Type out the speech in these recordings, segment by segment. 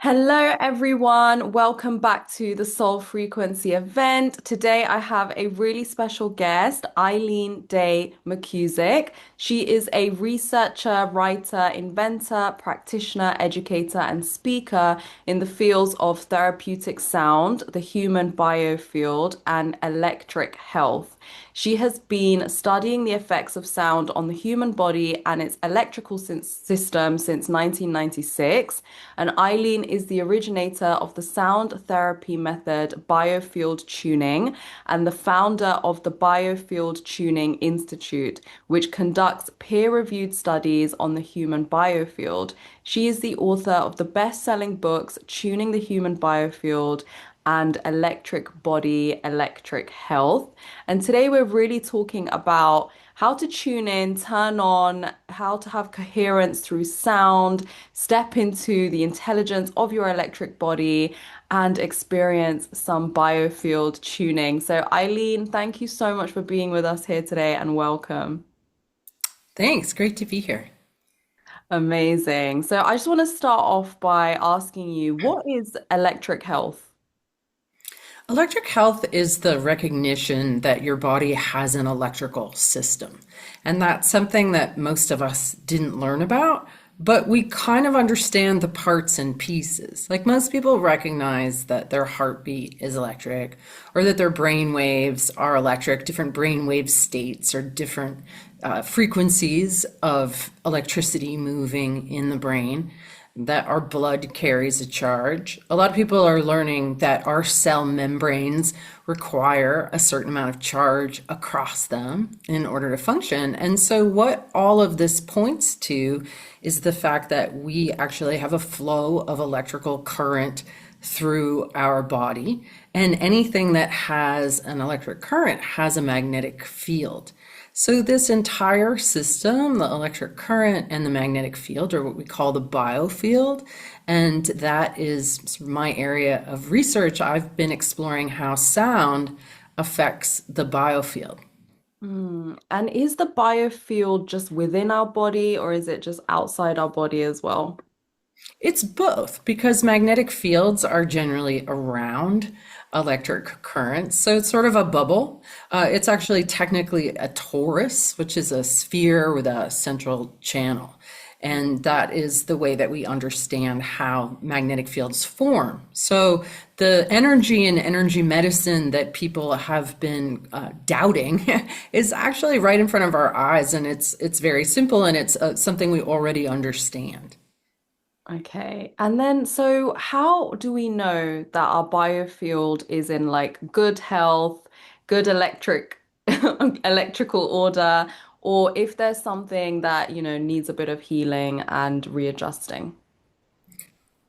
Hello, everyone. Welcome back to the Soul Frequency event. Today, I have a really special guest, Eileen Day McKusick. She is a researcher, writer, inventor, practitioner, educator, and speaker in the fields of therapeutic sound, the human biofield, and electric health. She has been studying the effects of sound on the human body and its electrical system since 1996. And Eileen is the originator of the sound therapy method biofield tuning and the founder of the Biofield Tuning Institute, which conducts peer-reviewed studies on the human biofield. She is the author of the best-selling books Tuning the Human Biofield and Electric Body, Electric Health. And today we're really talking about how to tune in, turn on, how to have coherence through sound, step into the intelligence of your electric body, and experience some biofield tuning. So, Eileen, thank you so much for being with us here today and welcome. Thanks. Great to be here. Amazing. So, I just want to start off by asking you, what is electric health? Electric health is the recognition that your body has an electrical system. And that's something that most of us didn't learn about, but we kind of understand the parts and pieces. Like most people recognize that their heartbeat is electric or that their brain waves are electric. Different brain wave states or different frequencies of electricity moving in the brain, that our blood carries a charge. A lot of people are learning that our cell membranes require a certain amount of charge across them in order to function. And so, what all of this points to is the fact that we actually have a flow of electrical current through our body, and anything that has an electric current has a magnetic field. So this entire system, the electric current and the magnetic field, are what we call the biofield, and that is my area of research. I've been exploring how sound affects the biofield. And is the biofield just within our body or is it just outside our body as well? It's both because magnetic fields are generally around electric currents. So it's sort of a bubble. It's actually technically a torus, which is a sphere with a central channel. And that is the way that we understand how magnetic fields form. So the energy in energy medicine that people have been doubting is actually right in front of our eyes. And it's very simple, and it's something we already understand. Okay. And then, so how do we know that our biofield is in like good health, good electrical order, or if there's something that, needs a bit of healing and readjusting?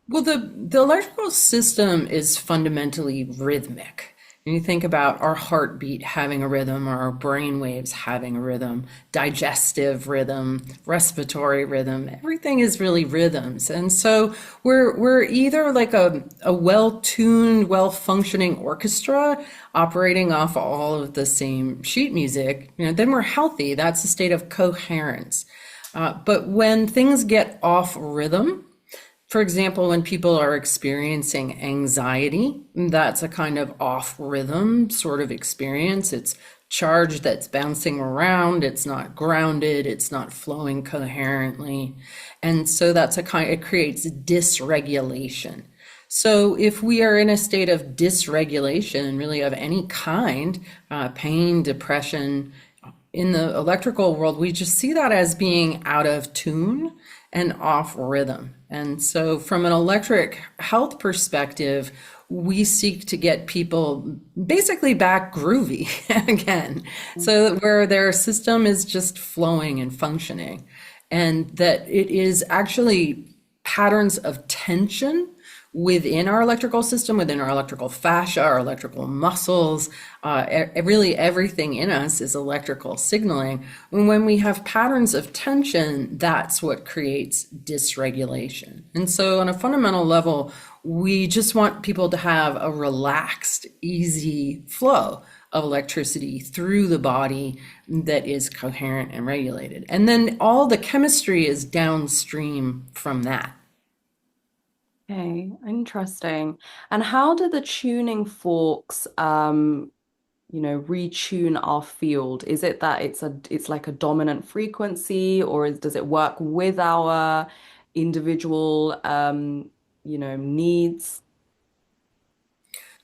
Well, the electrical system is fundamentally rhythmic. And you think about our heartbeat having a rhythm, or our brain waves having a rhythm, digestive rhythm, respiratory rhythm. Everything is really rhythms. And so we're either like a well-tuned, well-functioning orchestra operating off all of the same sheet music, then we're healthy. That's a state of coherence. But when things get off rhythm, for example, when people are experiencing anxiety, that's a kind of off rhythm sort of experience. It's charge that's bouncing around, it's not grounded, it's not flowing coherently. And so it creates dysregulation. So if we are in a state of dysregulation, really of any kind, pain, depression, in the electrical world, we just see that as being out of tune and off rhythm. And so, from an electric health perspective, we seek to get people basically back groovy again. So that where their system is just flowing and functioning, and that it is actually patterns of tension within our electrical system, within our electrical fascia, our electrical muscles, really everything in us is electrical signaling. And when we have patterns of tension, that's what creates dysregulation. And so on a fundamental level, we just want people to have a relaxed, easy flow of electricity through the body that is coherent and regulated. And then all the chemistry is downstream from that. Okay, interesting. And how do the tuning forks, retune our field? Is it that it's like a dominant frequency, or does it work with our individual, needs?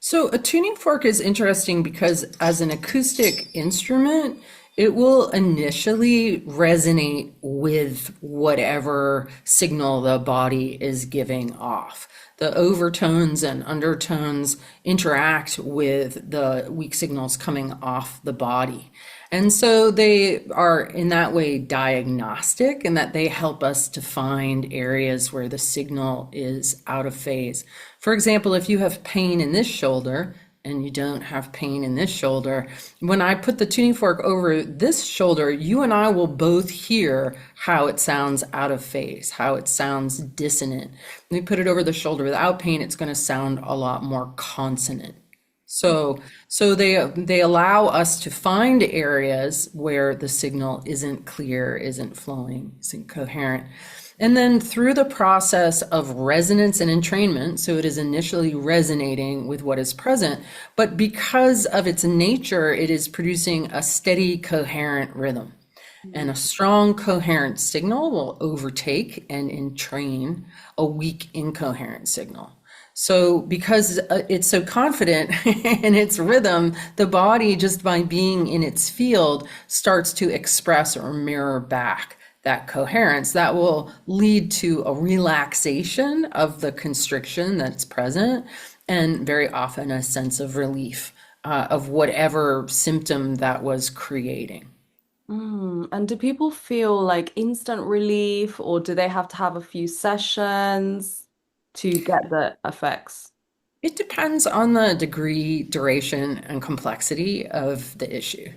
So a tuning fork is interesting because as an acoustic instrument, it will initially resonate with whatever signal the body is giving off. The overtones and undertones interact with the weak signals coming off the body. And so they are in that way diagnostic in that they help us to find areas where the signal is out of phase. For example, if you have pain in this shoulder and you don't have pain in this shoulder, when I put the tuning fork over this shoulder, you and I will both hear how it sounds out of phase, how it sounds dissonant. When we put it over the shoulder without pain, it's going to sound a lot more consonant. So they allow us to find areas where the signal isn't clear, isn't flowing, isn't coherent. And then through the process of resonance and entrainment, so it is initially resonating with what is present, but because of its nature, it is producing a steady, coherent rhythm. And a strong, coherent signal will overtake and entrain a weak, incoherent signal. So because it's so confident in its rhythm, the body, just by being in its field, starts to express or mirror back that coherence. That will lead to a relaxation of the constriction that's present, and very often a sense of relief of whatever symptom that was creating. And do people feel like instant relief, or do they have to have a few sessions to get the effects? It depends on the degree, duration, and complexity of the issue.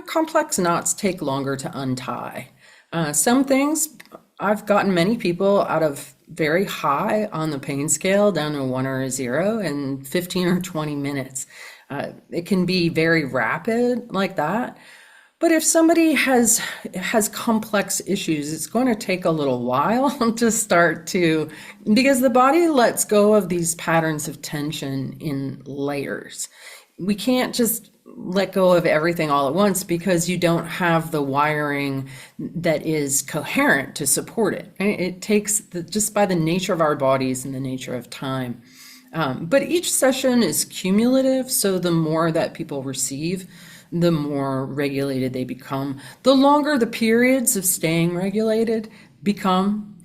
Complex knots take longer to untie. Some things, I've gotten many people out of very high on the pain scale down to 1 or a 0 in 15 or 20 minutes. It can be very rapid like that. But if somebody has complex issues, it's going to take a little while to start to, because the body lets go of these patterns of tension in layers. We can't just let go of everything all at once because you don't have the wiring that is coherent to support it. It takes just by the nature of our bodies and the nature of time. But each session is cumulative, so the more that people receive, the more regulated they become. The longer the periods of staying regulated become.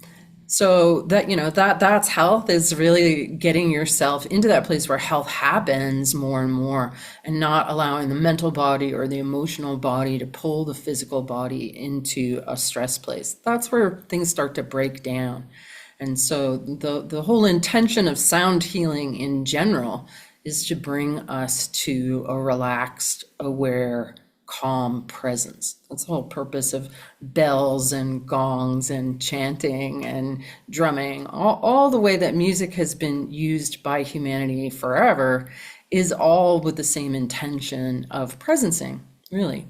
So that, that's health, is really getting yourself into that place where health happens more and more, and not allowing the mental body or the emotional body to pull the physical body into a stress place. That's where things start to break down. And so the whole intention of sound healing in general is to bring us to a relaxed, aware, calm presence. That's the whole purpose of bells and gongs and chanting and drumming. All the way that music has been used by humanity forever is all with the same intention of presencing, really.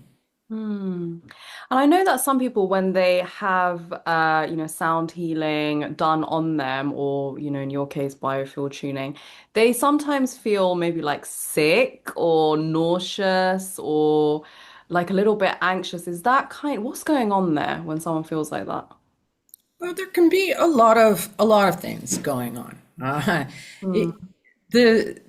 Hmm. And I know that some people, when they have, sound healing done on them, or, in your case, biofield tuning, they sometimes feel maybe like sick or nauseous or like a little bit anxious. What's going on there when someone feels like that? Well, there can be a lot of things going on. Hmm. It, the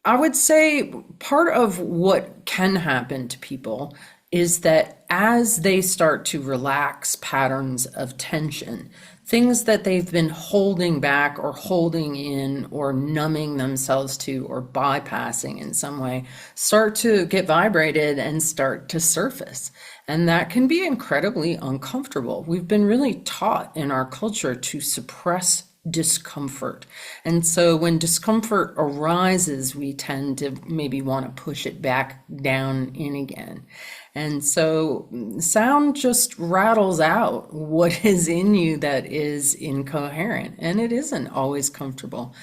I would say part of what can happen to people is that as they start to relax patterns of tension, things that they've been holding back or holding in or numbing themselves to or bypassing in some way start to get vibrated and start to surface. And that can be incredibly uncomfortable. We've been really taught in our culture to suppress discomfort. And so when discomfort arises, we tend to maybe want to push it back down in again. And so sound just rattles out what is in you that is incoherent, and it isn't always comfortable.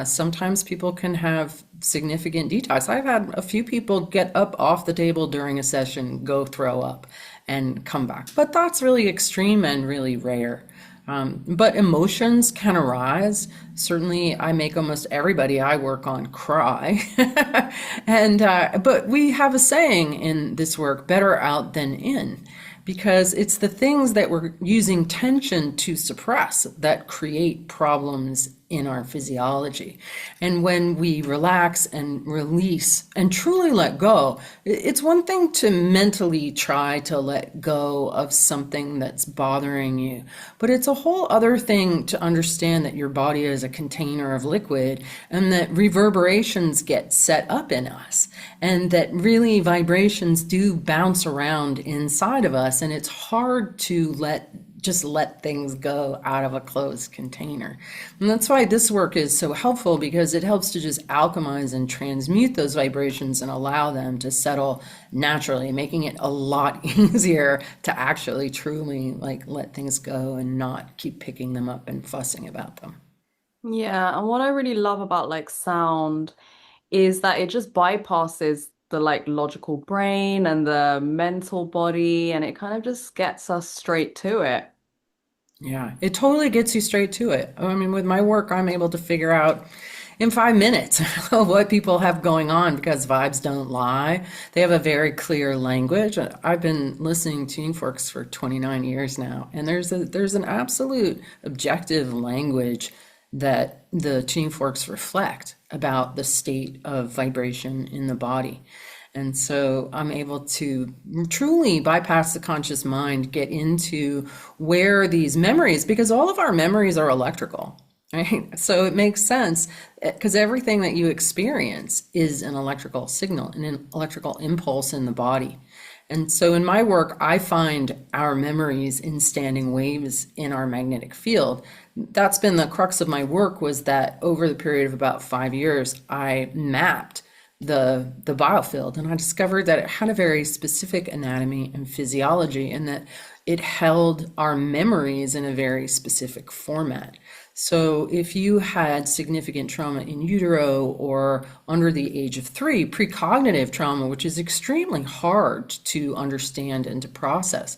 Sometimes people can have significant detox. I've had a few people get up off the table during a session, go throw up, and come back. But that's really extreme and really rare. But emotions can arise. Certainly, I make almost everybody I work on cry. And but we have a saying in this work, better out than in, because it's the things that we're using tension to suppress that create problems in our physiology. And when we relax and release and truly let go, it's one thing to mentally try to let go of something that's bothering you, but it's a whole other thing to understand that your body is a container of liquid and that reverberations get set up in us and that really vibrations do bounce around inside of us, and it's hard to just let things go out of a closed container. And that's why this work is so helpful, because it helps to just alchemize and transmute those vibrations and allow them to settle naturally, making it a lot easier to actually truly like let things go and not keep picking them up and fussing about them. Yeah, and what I really love about like sound is that it just bypasses the like logical brain and the mental body, and it kind of just gets us straight to it. Yeah, it totally gets you straight to it. I mean, with my work, I'm able to figure out in 5 minutes what people have going on because vibes don't lie. They have a very clear language. I've been listening to Tuning Forks for 29 years now, and there's an absolute objective language that the tuning forks reflect about the state of vibration in the body. And so I'm able to truly bypass the conscious mind, get into where these memories, because all of our memories are electrical, right? So it makes sense because everything that you experience is an electrical signal, an electrical impulse in the body. And so in my work, I find our memories in standing waves in our magnetic field. That's been the crux of my work, was that over the period of about 5 years, I mapped the biofield, and I discovered that it had a very specific anatomy and physiology, and that it held our memories in a very specific format. So if you had significant trauma in utero or under the age of 3, precognitive trauma, which is extremely hard to understand and to process,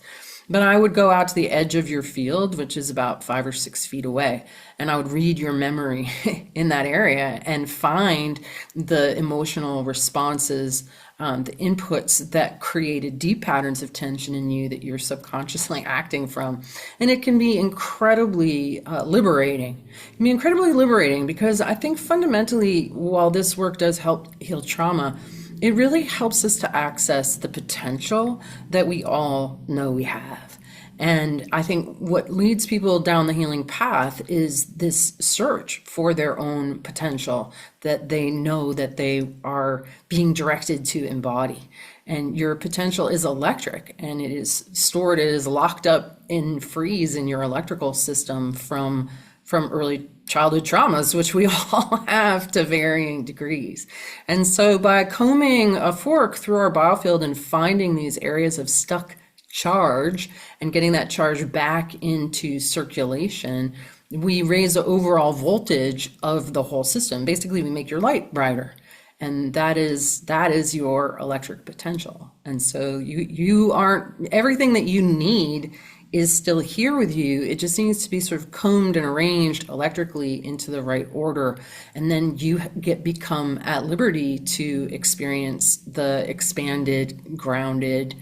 but I would go out to the edge of your field, which is about 5 or 6 feet away, and I would read your memory in that area and find the emotional responses, the inputs that created deep patterns of tension in you that you're subconsciously acting from. And it can be incredibly liberating. It can be incredibly liberating because I think fundamentally, while this work does help heal trauma, it really helps us to access the potential that we all know we have. And I think what leads people down the healing path is this search for their own potential that they know that they are being directed to embody. And your potential is electric, and it is stored, it is locked up in freeze in your electrical system from early childhood traumas, which we all have to varying degrees. And so by combing a fork through our biofield and finding these areas of stuck charge and getting that charge back into circulation, we raise the overall voltage of the whole system. Basically, we make your light brighter. And that is your electric potential. And so you aren't, everything that you need is still here with you. It just needs to be sort of combed and arranged electrically into the right order. And then you become at liberty to experience the expanded, grounded,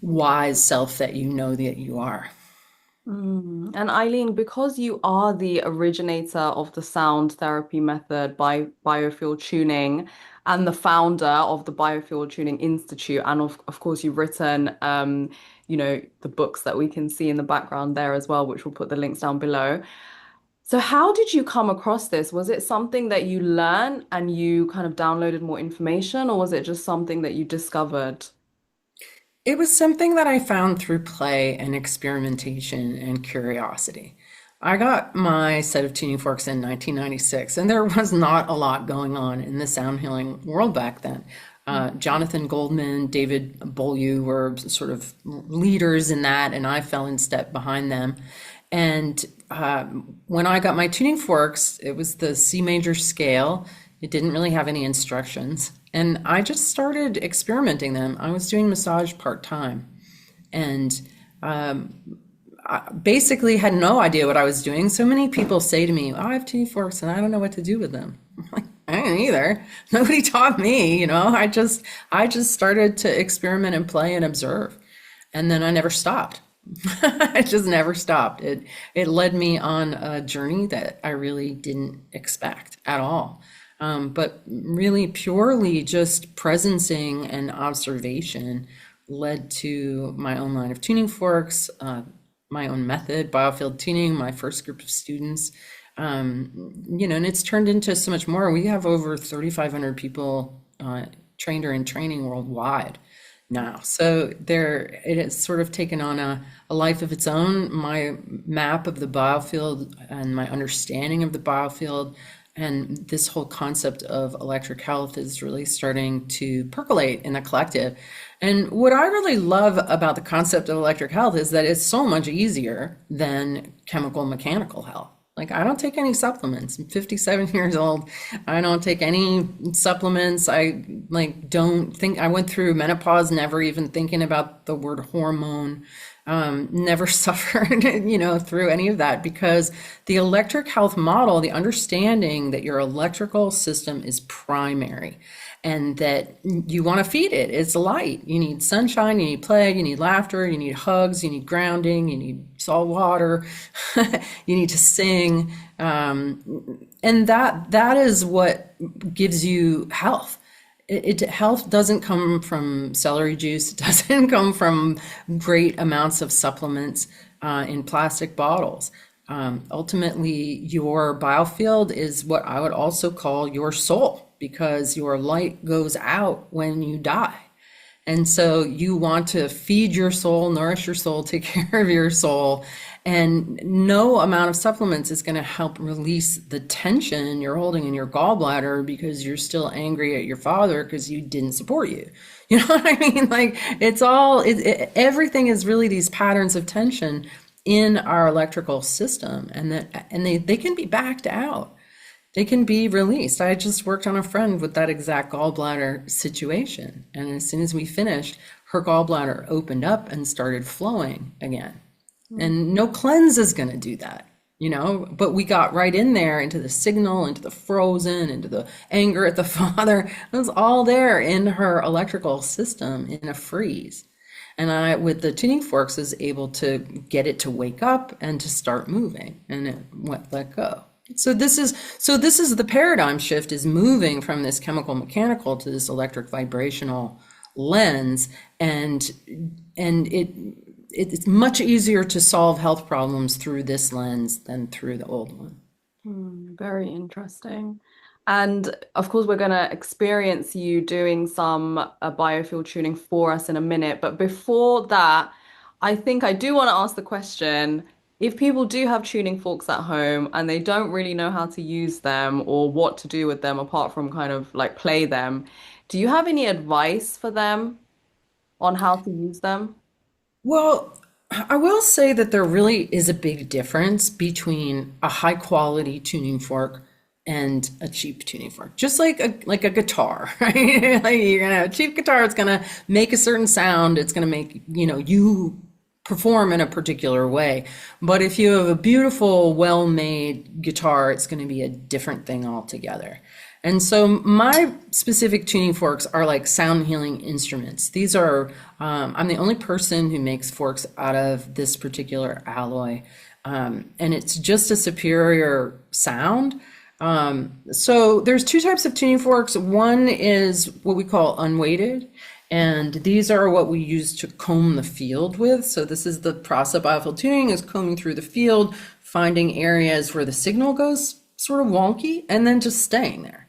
wise self that you know that you are. And Eileen, because you are the originator of the sound therapy method by biofield tuning and the founder of the Biofield Tuning Institute, and of course you've written the books that we can see in the background there as well, which we'll put the links down below. So how did you come across this? Was it something that you learned and you kind of downloaded more information, or was it just something that you discovered? It was something that I found through play and experimentation and curiosity. I got my set of tuning forks in 1996, and there was not a lot going on in the sound healing world back then. Jonathan Goldman, David Beaulieu were sort of leaders in that, and I fell in step behind them. And when I got my tuning forks, it was the C major scale. It didn't really have any instructions. And I just started experimenting them. I was doing massage part-time. And basically had no idea what I was doing. So many people say to me, "Oh, I have tuning forks and I don't know what to do with them." I'm like, I didn't either. Nobody taught me, I just started to experiment and play and observe. And then I never stopped. I just never stopped. It led me on a journey that I really didn't expect at all. But really purely just presencing and observation led to my own line of tuning forks, my own method, biofield tuning, my first group of students. And it's turned into so much more. We have over 3,500 people trained or in training worldwide now. So it has sort of taken on a life of its own. My map of the biofield and my understanding of the biofield and this whole concept of electric health is really starting to percolate in the collective. And what I really love about the concept of electric health is that it's so much easier than chemical mechanical health. Like, I don't take any supplements. I'm 57 years old. I don't take any supplements. I don't think I went through menopause, never even thinking about the word hormone. Never suffered, through any of that, because the electric health model, the understanding that your electrical system is primary and that you want to feed it. It's light. You need sunshine, you need play, you need laughter, you need hugs, you need grounding, you need salt water, you need to sing. And that is what gives you health. Health doesn't come from celery juice. It doesn't come from great amounts of supplements in plastic bottles. Ultimately, your biofield is what I would also call your soul, because your light goes out when you die. And so you want to feed your soul, nourish your soul, take care of your soul. And no amount of supplements is going to help release the tension you're holding in your gallbladder because you're still angry at your father because you didn't support you. You know what I mean? Like, everything is really these patterns of tension in our electrical system, and they can be backed out. They can be released. I just worked on a friend with that exact gallbladder situation. And as soon as we finished, her gallbladder opened up and started flowing again. And no cleanse is going to do that, but we got right in there into the signal, into the frozen, into the anger at the father. It was all there in her electrical system in a freeze. And I, with the tuning forks, was able to get it to wake up and to start moving, and it let go. So this is the paradigm shift, is moving from this chemical mechanical to this electric vibrational lens, and it's much easier to solve health problems through this lens than through the old one. Very interesting. And of course, we're going to experience you doing some biofield tuning for us in a minute. But before that, I think I do want to ask the question, if people do have tuning forks at home and they don't really know how to use them or what to do with them apart from kind of like play them, do you have any advice for them on how to use them? Well, I will say that there really is a big difference between a high quality tuning fork and a cheap tuning fork. Just like a guitar, right? Like, you're gonna have a cheap guitar, it's gonna make a certain sound, it's gonna make, you perform in a particular way. But if you have a beautiful, well-made guitar, it's gonna be a different thing altogether. And so my specific tuning forks are like sound healing instruments. These are, I'm the only person who makes forks out of this particular alloy. And it's just a superior sound. So there's two types of tuning forks. One is what we call unweighted. And these are what we use to comb the field with. So this is the process of biofield tuning, is combing through the field, finding areas where the signal goes sort of wonky, and then just staying there.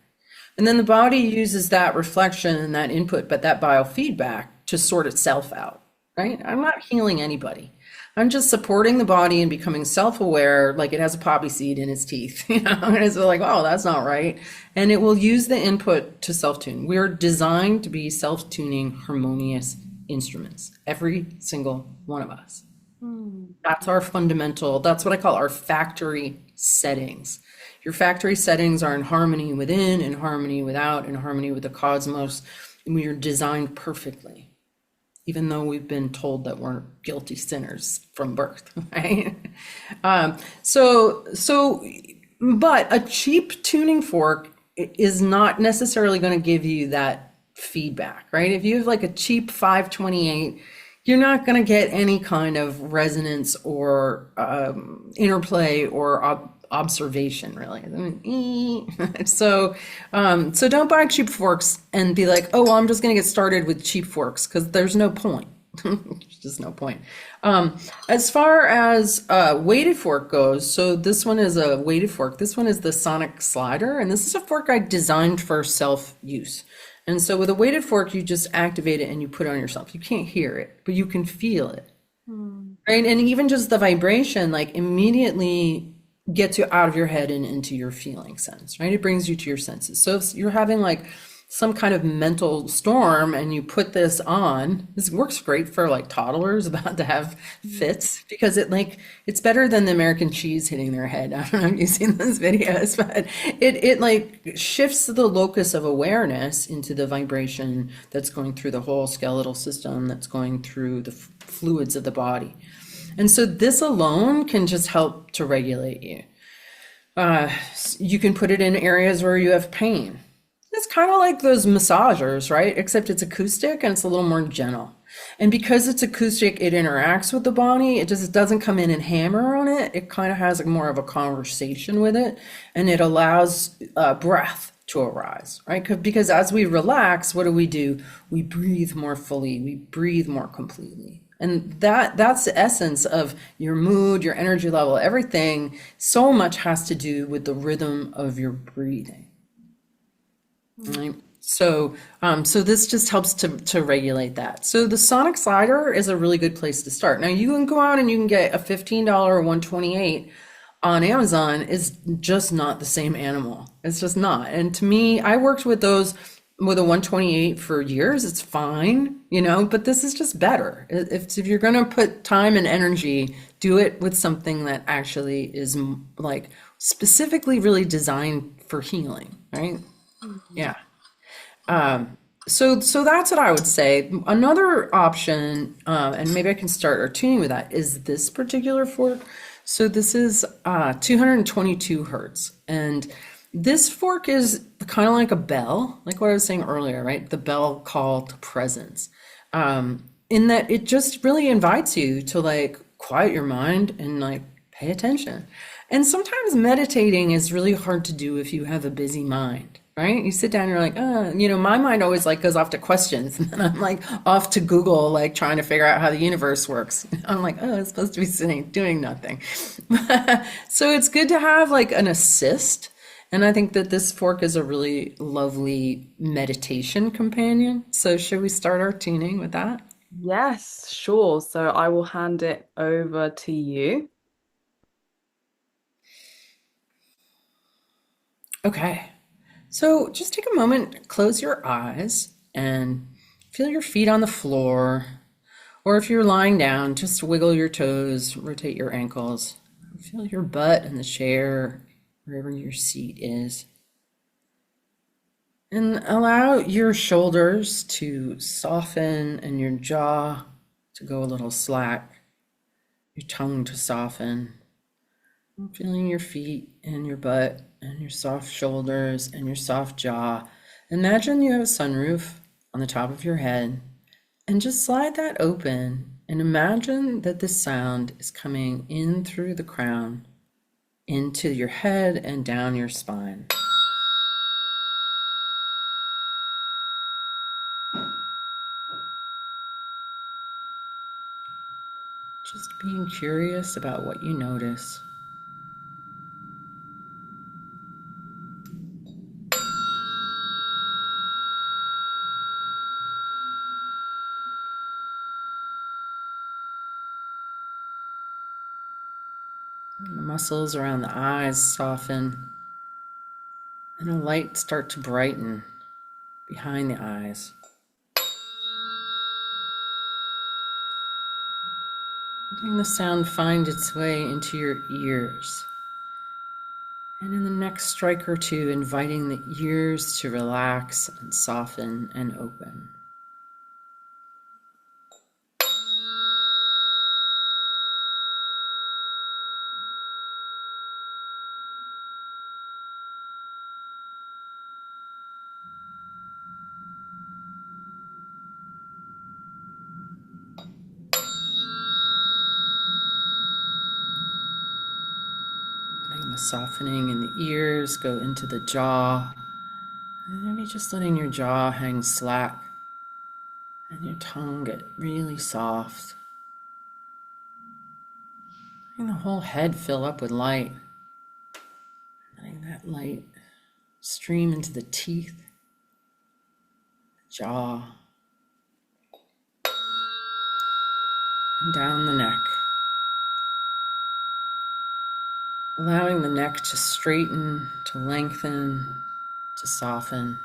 And then the body uses that reflection and that input, but that biofeedback, to sort itself out, right? I'm not healing anybody. I'm just supporting the body and becoming self-aware, like it has a poppy seed in its teeth, and it's like, oh, that's not right. And it will use the input to self-tune. We're designed to be self-tuning, harmonious instruments, every single one of us. That's our fundamental, that's what I call our factory settings. Your factory settings are in harmony within, in harmony without, in harmony with the cosmos. And we are designed perfectly. even though we've been told that we're guilty sinners from birth, right? But a cheap tuning fork is not necessarily going to give you that feedback, right? If you have like a cheap 528, you're not going to get any kind of resonance or interplay or observation, really. I mean, so don't buy cheap forks and be like, oh, well, I'm just going to get started with cheap forks, because there's no point. There's just no point. As far as weighted fork goes, so this one is a weighted fork. This one is the Sonic Slider, and this is a fork I designed for self-use. And so with a weighted fork, you just activate it and you put it on yourself. You can't hear it, but you can feel it. Right? And even just the vibration, like, immediately gets you out of your head and into your feeling sense, right? It brings you to your senses. So if you're having like some kind of mental storm and you put this on, this works great for like toddlers about to have fits, because it's better than the American cheese hitting their head. I don't know if you've seen those videos, but it like shifts the locus of awareness into the vibration that's going through the whole skeletal system, that's going through the fluids of the body. And so this alone can just help to regulate you. You can put it in areas where you have pain. It's kind of like those massagers, right? Except it's acoustic and it's a little more gentle. And because it's acoustic, it interacts with the body. It just doesn't come in and hammer on it. It kind of has like more of a conversation with it, and it allows breath to arise, right? Because as we relax, what do? We breathe more fully. We breathe more completely. And that's the essence of your mood, your energy level, everything. So much has to do with the rhythm of your breathing. Right? So this just helps to regulate that. So the Sonic Slider is a really good place to start. Now you can go out and you can get a $15 128 on Amazon. Is just not the same animal. It's just not. And to me, I worked with those with a 128 for years. It's fine, but this is just better. If you're going to put time and energy, do it with something that actually is like specifically really designed for healing, right? Yeah. So that's what I would say. Another option, and maybe I can start our tuning with that, is this particular fork. So this is 222 hertz, and this fork is kind of like a bell, like what I was saying earlier, right? The bell call to presence, in that it just really invites you to like quiet your mind and like pay attention. And sometimes meditating is really hard to do if you have a busy mind, right? You sit down, you're like, my mind always like goes off to questions, and then I'm like off to Google, like trying to figure out how the universe works. I'm like, oh, it's supposed to be sitting doing nothing. So it's good to have like an assist. And I think that this fork is a really lovely meditation companion. So should we start our tuning with that? Yes, sure. So I will hand it over to you. Okay. So just take a moment, close your eyes, and feel your feet on the floor. Or if you're lying down, just wiggle your toes, rotate your ankles. Feel your butt in the chair, wherever your seat is. And allow your shoulders to soften and your jaw to go a little slack, your tongue to soften. Feeling your feet and your butt and your soft shoulders and your soft jaw. Imagine you have a sunroof on the top of your head, and just slide that open and imagine that the sound is coming in through the crown, into your head and down your spine. Just being curious about what you notice. The muscles around the eyes soften, and a light start to brighten behind the eyes. Letting the sound find its way into your ears. And in the next strike or two, inviting the ears to relax and soften and open. the softening in the ears go into the jaw. And maybe just letting your jaw hang slack and your tongue get really soft. Letting the whole head fill up with light. Letting that light stream into the teeth, the jaw, and down the neck. Allowing the neck to straighten, to lengthen, to soften.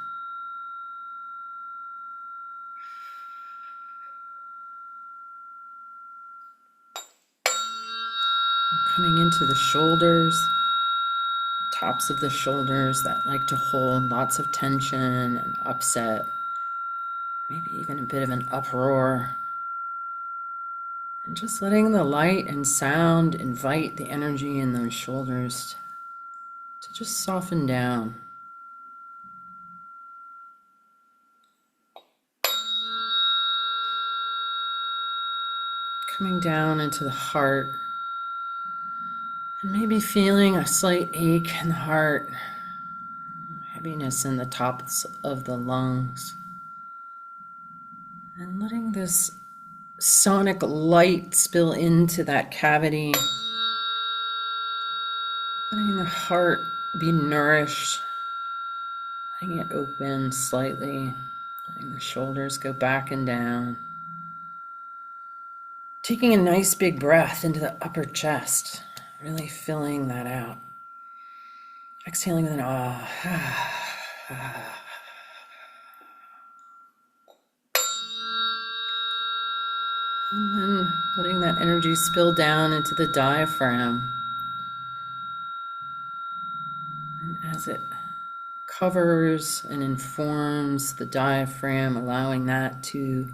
Coming into the shoulders, the tops of the shoulders that like to hold lots of tension and upset, maybe even a bit of an uproar. And just letting the light and sound invite the energy in those shoulders to just soften down. Coming down into the heart, and maybe feeling a slight ache in the heart, heaviness in the tops of the lungs. And letting this sonic light spill into that cavity, letting the heart be nourished, letting it open slightly, letting the shoulders go back and down. Taking a nice big breath into the upper chest, really filling that out. Exhaling with an ah. And then letting that energy spill down into the diaphragm. And as it covers and informs the diaphragm, allowing that to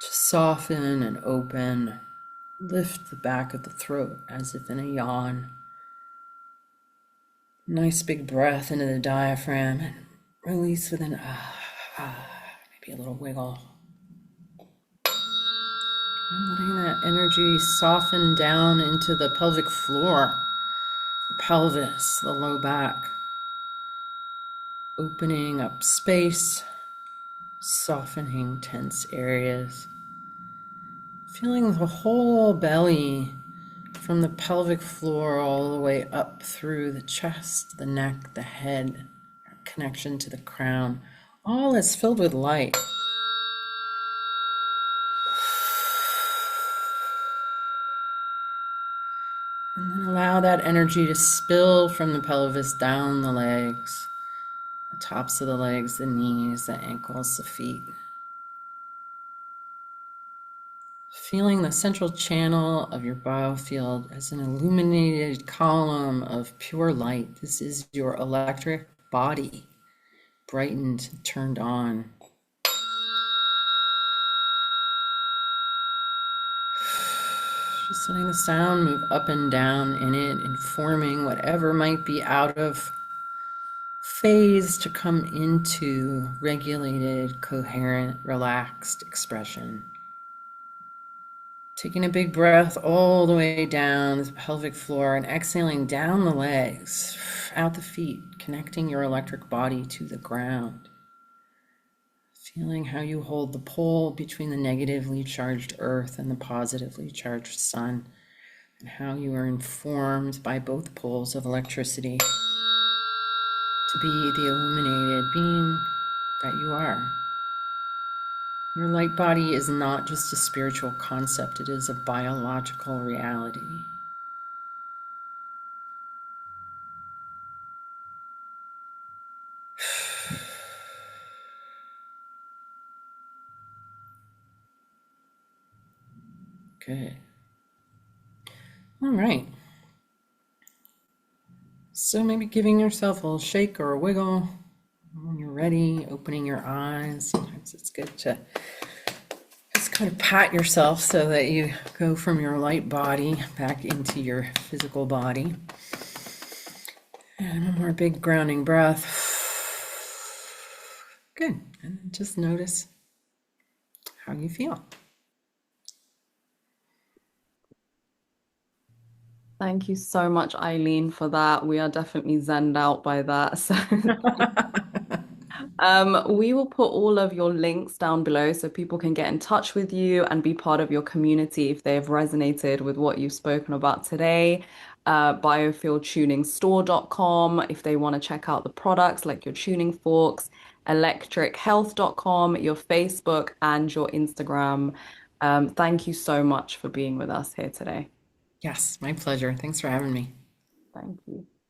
soften and open, lift the back of the throat as if in a yawn. Nice big breath into the diaphragm and release with an maybe a little wiggle. And letting that energy soften down into the pelvic floor, the pelvis, the low back. Opening up space, softening tense areas. Feeling the whole belly from the pelvic floor all the way up through the chest, the neck, the head, connection to the crown. All is filled with light. And then allow that energy to spill from the pelvis down the legs, the tops of the legs, the knees, the ankles, the feet. Feeling the central channel of your biofield as an illuminated column of pure light. This is your electric body, brightened, turned on. Just letting the sound move up and down in it, informing whatever might be out of phase to come into regulated, coherent, relaxed expression. Taking a big breath all the way down the pelvic floor and exhaling down the legs, out the feet, connecting your electric body to the ground. Feeling how you hold the pole between the negatively charged earth and the positively charged sun, and how you are informed by both poles of electricity to be the illuminated being that you are. Your light body is not just a spiritual concept, it is a biological reality. Good. All right. So maybe giving yourself a little shake or a wiggle when you're ready, opening your eyes. Sometimes it's good to just kind of pat yourself so that you go from your light body back into your physical body. And one more big grounding breath. Good. And then just notice how you feel. Thank you so much, Eileen, for that. We are definitely zenned out by that. So we will put all of your links down below so people can get in touch with you and be part of your community if they have resonated with what you've spoken about today. Biofieldtuningstore.com if they want to check out the products like your tuning forks, electrichealth.com, your Facebook, and your Instagram. Thank you so much for being with us here today. Yes, my pleasure. Thanks for having me. Thank you.